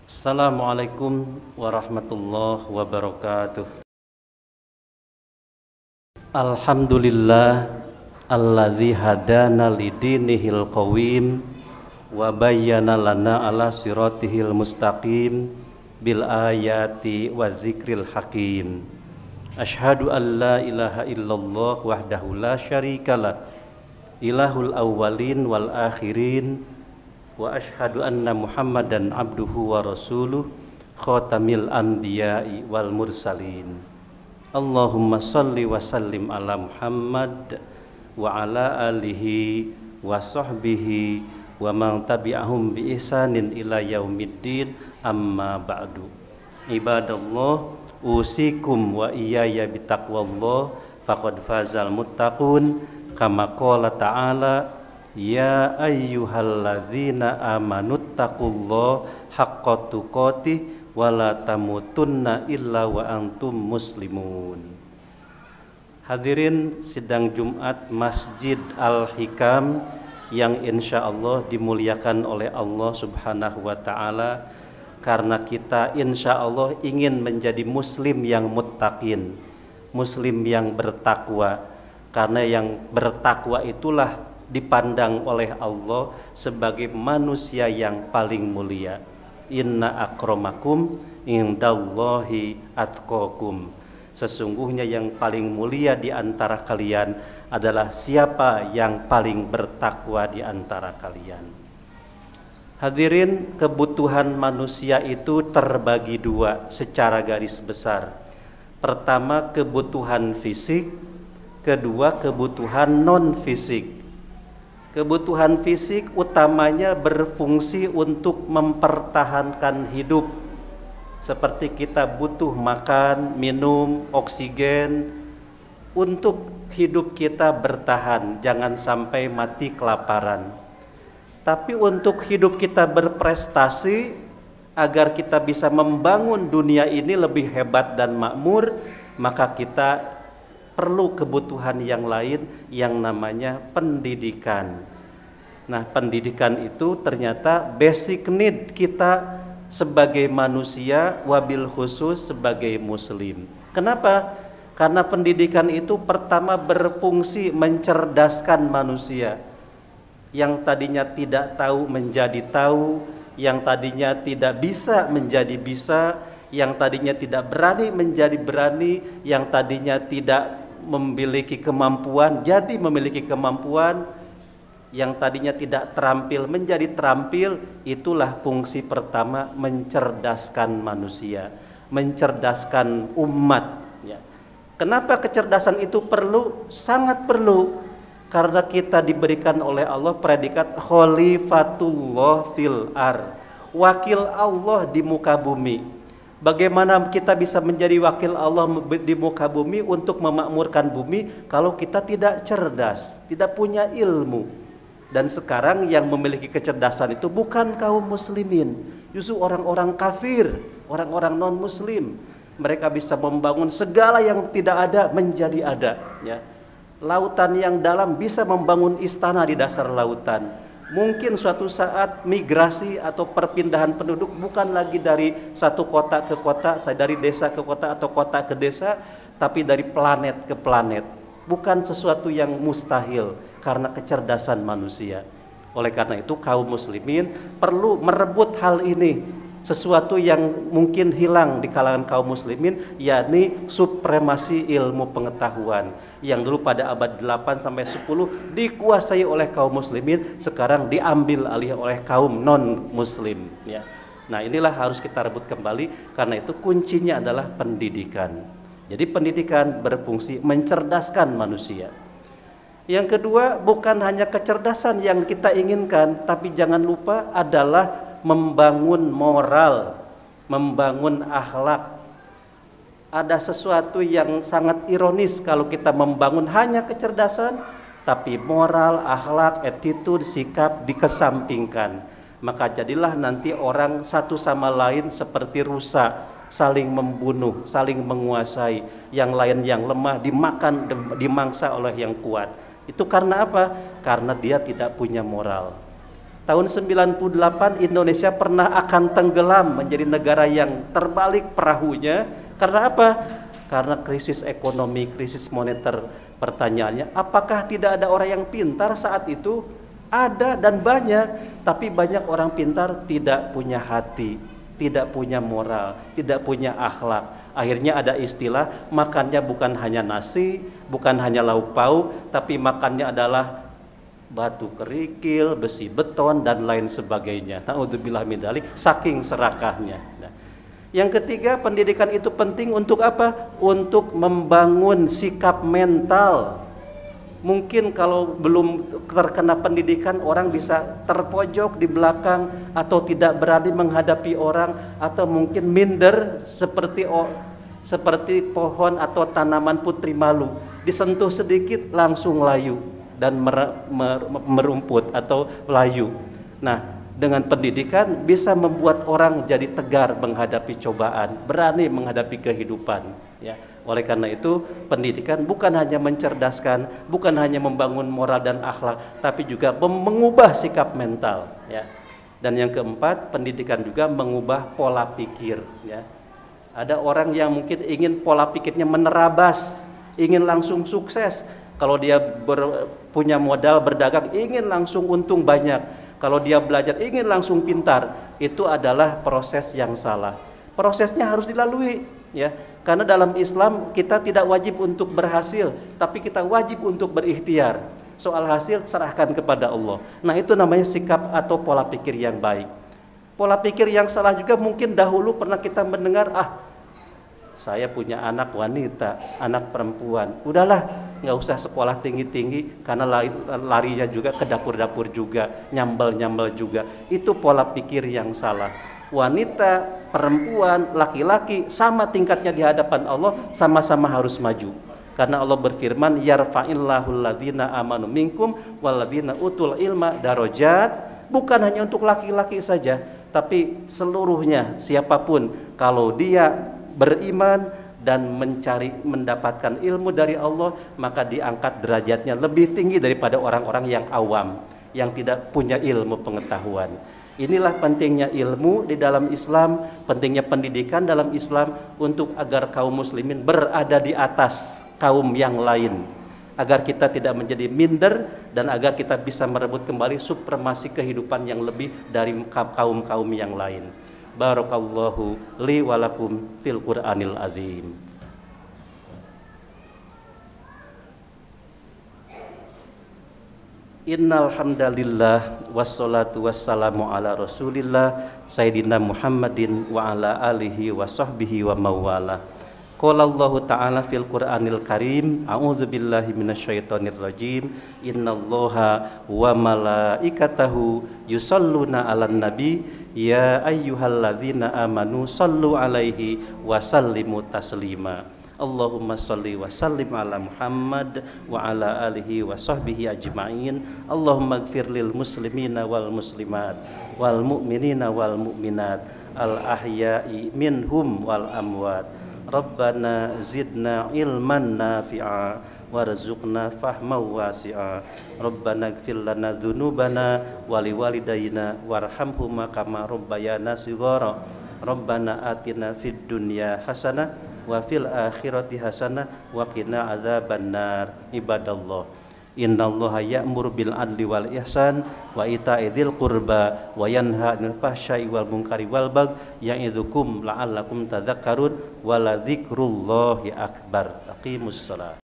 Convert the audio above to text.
Assalamualaikum warahmatullahi wabarakatuh. Alhamdulillah alladzi hadana lidinihil qawim wa bayyana lana ala siratihil mustaqim bil ayati wa dzikril hakim. Asyhadu an la ilaha illallah wahdahu la syarikalah ilahul awwalin wal akhirin wa asyhadu anna Muhammadan abduhu wa rasuluh khatamil anbiya'i wal mursalin. Allahumma salli wa sallim ala Muhammad wa ala alihi wa sahbihi wa man tabi'ahum bi ihsanin ila yaumiddin, amma ba'du. Ibadallah, usikum wa iyaya bitaqwallah faqad fazal muttaqun, kama qala ta'ala ya ayyuhalladzina amanuttaqullaha haqqa tuqatih wa la tamutunna illa wa antum muslimun. Hadirin sidang Jumat Masjid Al-Hikam yang insya Allah dimuliakan oleh Allah Subhanahu wa ta'ala, karena kita insya Allah ingin menjadi muslim yang muttaqin, muslim yang bertakwa, karena yang bertakwa itulah dipandang oleh Allah sebagai manusia yang paling mulia. Inna akramakum indallahi atqakum. Sesungguhnya yang paling mulia di antara kalian adalah siapa yang paling bertakwa di antara kalian. Hadirin, kebutuhan manusia itu terbagi dua secara garis besar. Pertama, kebutuhan fisik, kedua kebutuhan non fisik. Kebutuhan fisik utamanya berfungsi untuk mempertahankan hidup, seperti kita butuh makan, minum, oksigen untuk hidup kita bertahan, jangan sampai mati kelaparan. Tapi untuk hidup kita berprestasi, agar kita bisa membangun dunia ini lebih hebat dan makmur, maka kita perlu kebutuhan yang lain yang namanya pendidikan. Nah, pendidikan itu ternyata basic need kita sebagai manusia, wabil khusus sebagai muslim. Kenapa? Karena pendidikan itu pertama berfungsi mencerdaskan manusia. Yang tadinya tidak tahu menjadi tahu, yang tadinya tidak bisa menjadi bisa, yang tadinya tidak berani menjadi berani, yang tadinya tidak memiliki kemampuan jadi memiliki kemampuan, yang tadinya tidak terampil menjadi terampil. Itulah fungsi pertama, mencerdaskan manusia, mencerdaskan umat ya. Kenapa kecerdasan itu perlu? Sangat perlu, karena kita diberikan oleh Allah predikat khalifatullah fil ar, wakil Allah di muka bumi. Bagaimana kita bisa menjadi wakil Allah di muka bumi untuk memakmurkan bumi kalau kita tidak cerdas, tidak punya ilmu? Dan sekarang yang memiliki kecerdasan itu bukan kaum muslimin, justru orang-orang kafir, orang-orang non muslim. Mereka bisa membangun segala yang tidak ada menjadi ada ya. Lautan yang dalam bisa membangun istana di dasar lautan. Mungkin suatu saat migrasi atau perpindahan penduduk bukan lagi dari satu kota ke kota, dari desa ke kota atau kota ke desa, tapi dari planet ke planet. Bukan sesuatu yang mustahil karena kecerdasan manusia. Oleh karena itu kaum muslimin perlu merebut hal ini, sesuatu yang mungkin hilang di kalangan kaum muslimin, yakni supremasi ilmu pengetahuan yang dulu pada abad 8 sampai 10 dikuasai oleh kaum muslimin, sekarang diambil alih oleh kaum non muslim ya. Nah, inilah harus kita rebut kembali, karena itu kuncinya adalah pendidikan. Jadi pendidikan berfungsi mencerdaskan manusia. Yang kedua, bukan hanya kecerdasan yang kita inginkan, tapi jangan lupa adalah membangun moral, membangun akhlak. Ada sesuatu yang sangat ironis kalau kita membangun hanya kecerdasan, tapi moral, akhlak, attitude, sikap dikesampingkan. Maka jadilah nanti orang satu sama lain seperti rusa, saling membunuh, saling menguasai. Yang lain yang lemah dimakan, dimangsa oleh yang kuat. Itu karena apa? Karena dia tidak punya moral. Tahun 98 Indonesia pernah akan tenggelam menjadi negara yang terbalik perahunya. Karena apa? Karena krisis ekonomi, krisis moneter. Pertanyaannya, apakah tidak ada orang yang pintar saat itu? Ada dan banyak, tapi banyak orang pintar tidak punya hati, tidak punya moral, tidak punya akhlak. Akhirnya ada istilah, makannya bukan hanya nasi, bukan hanya lauk pauk, tapi makannya adalah batu kerikil, besi beton, dan lain sebagainya. Naudzubillah min dzalik, saking serakahnya. Nah, yang ketiga, pendidikan itu penting untuk apa? Untuk membangun sikap mental. Mungkin kalau belum terkena pendidikan, orang bisa terpojok di belakang, atau tidak berani menghadapi orang, atau mungkin minder seperti pohon atau tanaman putri malu, disentuh sedikit langsung layu dan merumput atau layu. Nah, dengan pendidikan bisa membuat orang jadi tegar menghadapi cobaan, berani menghadapi kehidupan, ya. Oleh karena itu, pendidikan bukan hanya mencerdaskan, bukan hanya membangun moral dan akhlak, tapi juga mengubah sikap mental, ya. Dan yang keempat, pendidikan juga mengubah pola pikir, ya. Ada orang yang mungkin ingin pola pikirnya menerabas, ingin langsung sukses. Kalau dia punya modal berdagang, ingin langsung untung banyak. Kalau dia belajar, ingin langsung pintar. Itu adalah proses yang salah. Prosesnya harus dilalui, ya. Karena dalam Islam kita tidak wajib untuk berhasil, tapi kita wajib untuk berikhtiar. Soal hasil serahkan kepada Allah. Nah, itu namanya sikap atau pola pikir yang baik. Pola pikir yang salah juga mungkin dahulu pernah kita mendengar, saya punya anak wanita, anak perempuan, udahlah nggak usah sekolah tinggi-tinggi, karena larinya juga ke dapur-dapur juga, nyambel-nyambel juga. Itu pola pikir yang salah. Wanita, perempuan, laki-laki sama tingkatnya di hadapan Allah, sama-sama harus maju. Karena Allah berfirman, yarfa'illahul ladzina amanu minkum walladzina utul ilma darajat. Bukan hanya untuk laki-laki saja, tapi seluruhnya, siapapun, kalau dia beriman dan mendapatkan ilmu dari Allah, maka diangkat derajatnya lebih tinggi daripada orang-orang yang awam, yang tidak punya ilmu pengetahuan. Inilah pentingnya ilmu di dalam Islam, pentingnya pendidikan dalam Islam, untuk agar kaum muslimin berada di atas kaum yang lain, agar kita tidak menjadi minder, dan agar kita bisa merebut kembali supremasi kehidupan yang lebih dari kaum-kaum yang lain. Barakallahu li walakum fil Qur'anil azim. Innal hamdalillah wassalatu wassalamu ala Rasulillah Sayyidina Muhammadin wa ala alihi wa sahbihi wa mawala. Qala Allah Ta'ala fil Qur'anil Karim, a'udzu billahi minasyaitonir rajim. Innallaha wa malaikatahu yusholluna 'alan nabi ya ayyuhalladzina amanu shallu 'alaihi wa sallimu taslima. Allahumma shalli wa sallim ala Muhammad wa ala alihi wa sahbihi ajma'in. Allahumma ighfir lil muslimina wal muslimat wal mu'minina wal mu'minat al ahya'i minhum wal amwat. Rabbana zidna ilman nafi'a warzuqna fahman wasi'a. Rabbana ighfir lana dzunubana wa liwalidayna warhamhuma kama rabbayana shighara. Rabbana atina fid dunya hasanah wa fil akhirati hasanah wa qina adzabannar. Ibadallah, innallaha ya'muru bil adli wal ihsan wa ita'i dzil qurba wa yanha 'anil fahsya'i wal munkari wal baghi ya'idzukum la'allakum tadhakkarun wa la dzikrullahi akbar. Aqimus shalah.